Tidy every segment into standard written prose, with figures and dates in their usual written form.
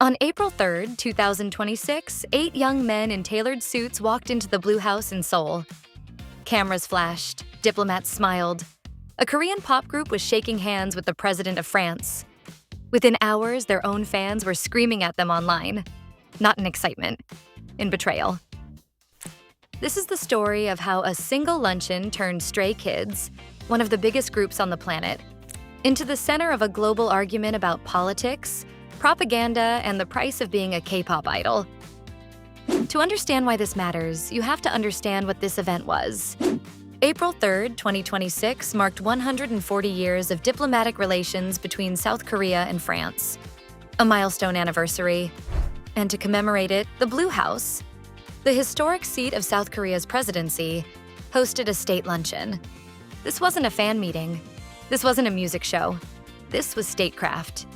On April 3, 2026, 8 young men in tailored suits walked into the Blue House in Seoul. Cameras flashed, diplomats smiled. A Korean pop group was shaking hands with the President of France. Within hours, their own fans were screaming at them online. Not in excitement, in betrayal. This is the story of how a single luncheon turned Stray Kids, one of the biggest groups on the planet, into the center of a global argument about politics, propaganda, and the price of being a K-pop idol. To understand why this matters, you have to understand what this event was. April 3, 2026 marked 140 years of diplomatic relations between South Korea and France, a milestone anniversary. And to commemorate it, the Blue House, the historic seat of South Korea's presidency, hosted a state luncheon. This wasn't a fan meeting. This wasn't a music show. This was statecraft.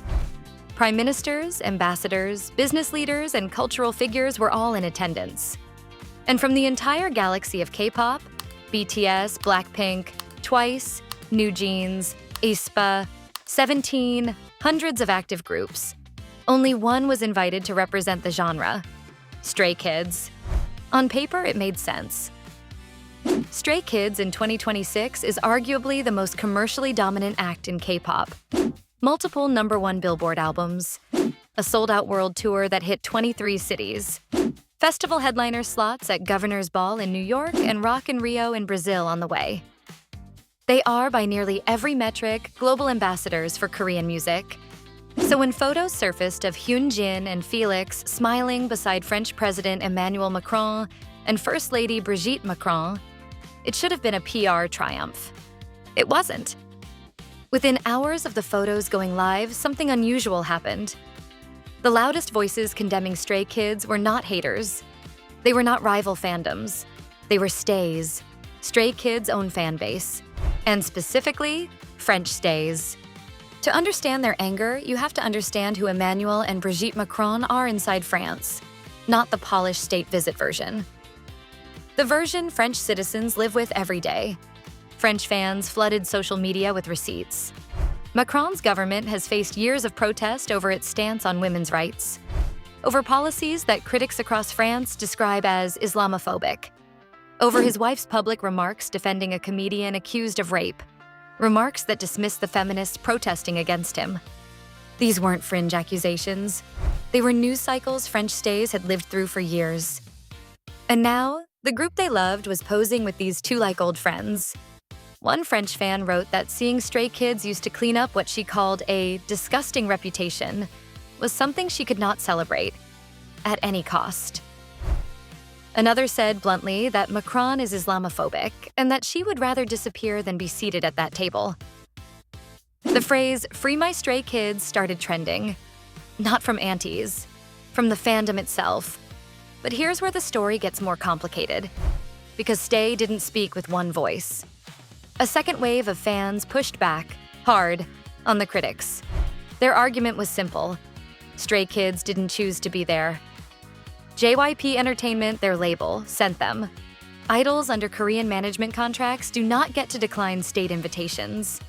Prime ministers, ambassadors, business leaders, and cultural figures were all in attendance. And from the entire galaxy of K-pop, BTS, Blackpink, Twice, New Jeans, aespa, 17, hundreds of active groups. Only one was invited to represent the genre: Stray Kids. On paper, it made sense. Stray Kids in 2026 is arguably the most commercially dominant act in K-pop. Multiple #1 Billboard albums, a sold-out world tour that hit 23 cities, festival headliner slots at Governor's Ball in New York and Rock in Rio in Brazil on the way. They are, by nearly every metric, global ambassadors for Korean music. So when photos surfaced of Hyunjin and Felix smiling beside French President Emmanuel Macron and First Lady Brigitte Macron, it should have been a PR triumph. It wasn't. Within hours of the photos going live, something unusual happened. The loudest voices condemning Stray Kids were not haters. They were not rival fandoms. They were stays, Stray Kids' own fan base, and specifically, French stays. To understand their anger, you have to understand who Emmanuel and Brigitte Macron are inside France, not the polished state visit version. The version French citizens live with every day. French fans flooded social media with receipts. Macron's government has faced years of protest over its stance on women's rights, over policies that critics across France describe as Islamophobic, over his wife's public remarks defending a comedian accused of rape, remarks that dismissed the feminists protesting against him. These weren't fringe accusations. They were news cycles French stays had lived through for years. And now, the group they loved was posing with these two like-old friends. One French fan wrote that seeing Stray Kids used to clean up what she called a disgusting reputation was something she could not celebrate, at any cost. Another said bluntly that Macron is Islamophobic and that she would rather disappear than be seated at that table. The phrase, "Free my Stray Kids," started trending. Not from aunties, from the fandom itself. But here's where the story gets more complicated, because Stay didn't speak with one voice. A second wave of fans pushed back, hard, on the critics. Their argument was simple. Stray Kids didn't choose to be there. JYP Entertainment, their label, sent them. Idols under Korean management contracts do not get to decline state invitations.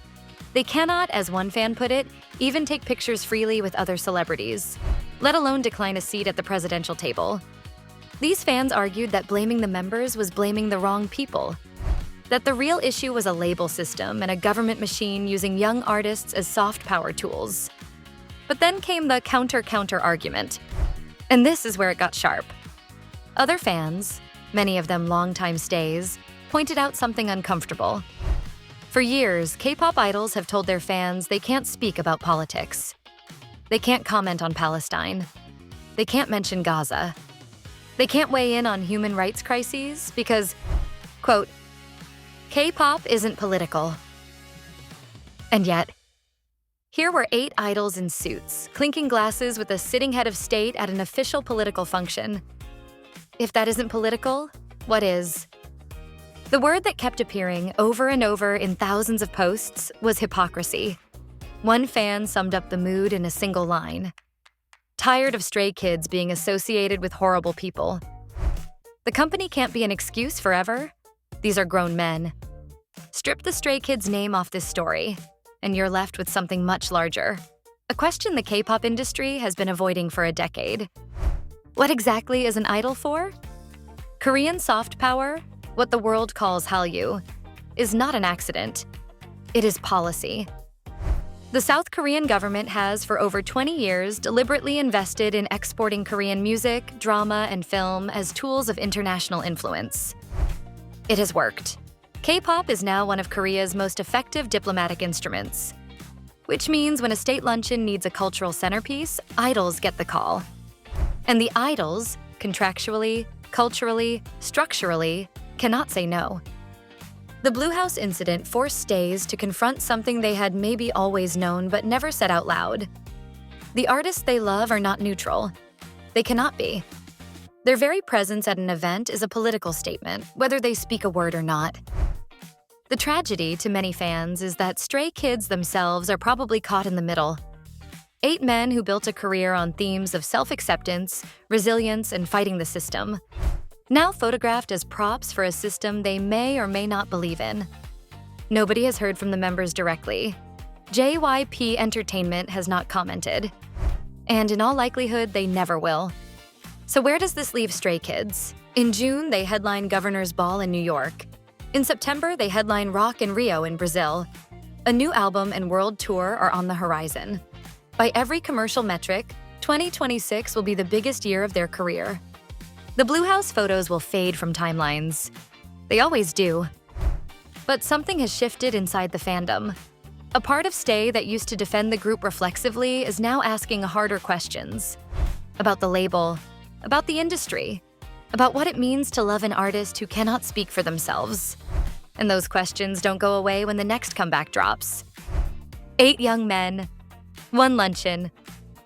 They cannot, as one fan put it, even take pictures freely with other celebrities, let alone decline a seat at the presidential table. These fans argued that blaming the members was blaming the wrong people, that the real issue was a label system and a government machine using young artists as soft power tools. But then came the counter-counter argument. And this is where it got sharp. Other fans, many of them longtime stays, pointed out something uncomfortable. For years, K-pop idols have told their fans they can't speak about politics. They can't comment on Palestine. They can't mention Gaza. They can't weigh in on human rights crises because, quote, K-pop isn't political. And yet, here were 8 idols in suits, clinking glasses with a sitting head of state at an official political function. If that isn't political, what is? The word that kept appearing over and over in thousands of posts was hypocrisy. One fan summed up the mood in a single line. Tired of Stray Kids being associated with horrible people. The company can't be an excuse forever. These are grown men. Strip the Stray Kids name off this story, and you're left with something much larger. a question the K-pop industry has been avoiding for a decade. What exactly is an idol for? Korean soft power, what the world calls Hallyu, is not an accident. It is policy. The South Korean government has, for over 20 years, deliberately invested in exporting Korean music, drama, and film as tools of international influence. It has worked. K-pop is now one of Korea's most effective diplomatic instruments, which means when a state luncheon needs a cultural centerpiece, idols get the call. And the idols, contractually, culturally, structurally, cannot say no. The Blue House incident forced stays to confront something they had maybe always known but never said out loud. The artists they love are not neutral. They cannot be. Their very presence at an event is a political statement, whether they speak a word or not. The tragedy to many fans is that Stray Kids themselves are probably caught in the middle. 8 men who built a career on themes of self-acceptance, resilience, and fighting the system, now photographed as props for a system they may or may not believe in. Nobody has heard from the members directly. JYP Entertainment has not commented. And in all likelihood, they never will. So where does this leave Stray Kids? In June, they headline Governor's Ball in New York. In September, they headline Rock in Rio in Brazil. A new album and world tour are on the horizon. By every commercial metric, 2026 will be the biggest year of their career. The Blue House photos will fade from timelines. They always do. But something has shifted inside the fandom. A part of Stay that used to defend the group reflexively is now asking harder questions. About the label, about the industry, about what it means to love an artist who cannot speak for themselves. And those questions don't go away when the next comeback drops. 8 young men, 1 luncheon,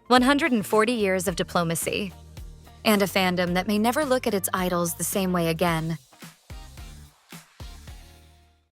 140 years of diplomacy. And a fandom that may never look at its idols the same way again.